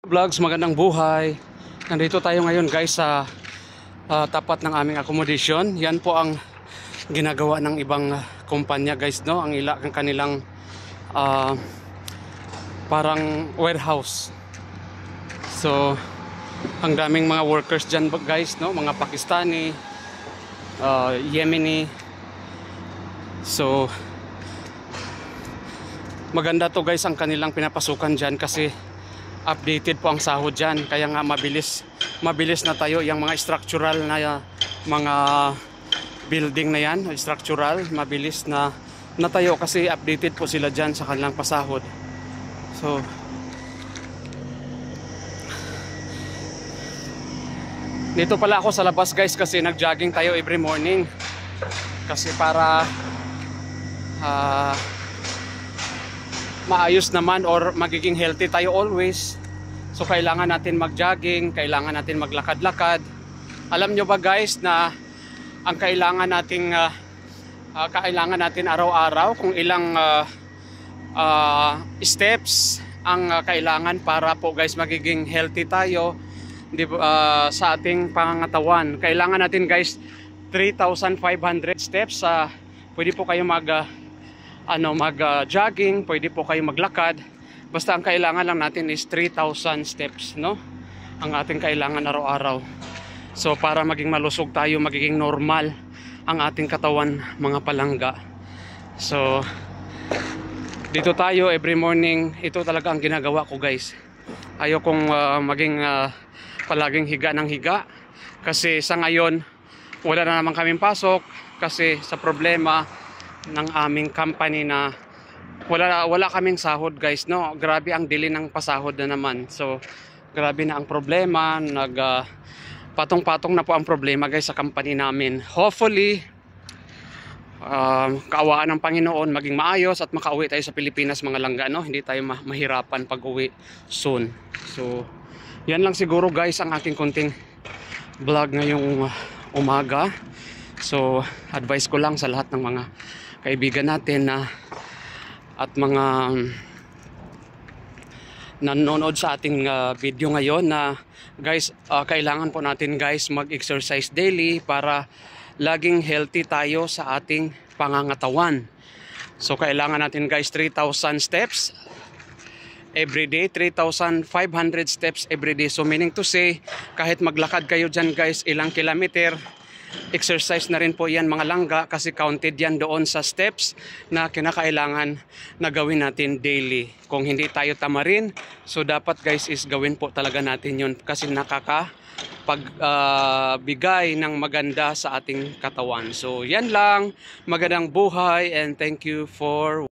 Vlogs, magandang buhay. Nandito tayo ngayon guys sa tapat ng aming accommodation. Yan po ang ginagawa ng ibang kumpanya guys, no? Ang kanilang parang warehouse. So ang daming mga workers dyan guys, no? Mga Pakistani, Yemeni. So maganda to guys ang kanilang pinapasukan dyan kasi updated po ang sahod dyan, kaya nga mabilis na tayo. Yung mga structural na mga building na yan, structural, mabilis na tayo kasi updated po sila dyan sa kanilang pasahod. So dito pala ako sa labas guys kasi nag-jogging tayo every morning kasi para maayos naman or magiging healthy tayo always. So kailangan natin mag-jogging, kailangan natin maglakad-lakad. Alam nyo ba guys na ang kailangan natin araw-araw kung ilang steps ang kailangan para po guys magiging healthy tayo sa ating pangangatawan. Kailangan natin guys 3,500 steps. Pwede po kayo mag-jogging, pwede po kayo maglakad. Basta ang kailangan lang natin is 3,000 steps, no? Ang ating kailangan araw-araw. So para maging malusog tayo, magiging normal ang ating katawan, mga palangga. So dito tayo every morning. Ito talaga ang ginagawa ko guys. Ayokong maging palaging higa ng higa kasi sa ngayon wala na naman kaming pasok kasi sa problema ng aming company na wala kaming sahod guys, no? Grabe ang dili ng pasahod na naman. So grabe na ang problema, patong-patong na po ang problema guys sa company namin. Hopefully kaawaan ng Panginoon maging maayos at makauwi tayo sa Pilipinas mga langga, no? Hindi tayo mahirapan pag-uwi soon. So yan lang siguro guys ang aking konting vlog ngayong umaga. So advice ko lang sa lahat ng mga kaibigan natin at mga nanonood sa ating video ngayon na guys, kailangan po natin guys mag-exercise daily para laging healthy tayo sa ating pangangatawan. So kailangan natin guys 3,000 steps every day, 3,500 steps every day. So meaning to say, kahit maglakad kayo dyan guys ilang kilometer, exercise na rin po yan mga langga kasi counted yan doon sa steps na kinakailangan na gawin natin daily. Kung hindi tayo tamarin, so dapat guys is gawin po talaga natin yun kasi nakakapagbigay ng maganda sa ating katawan. So yan lang, magandang buhay and thank you for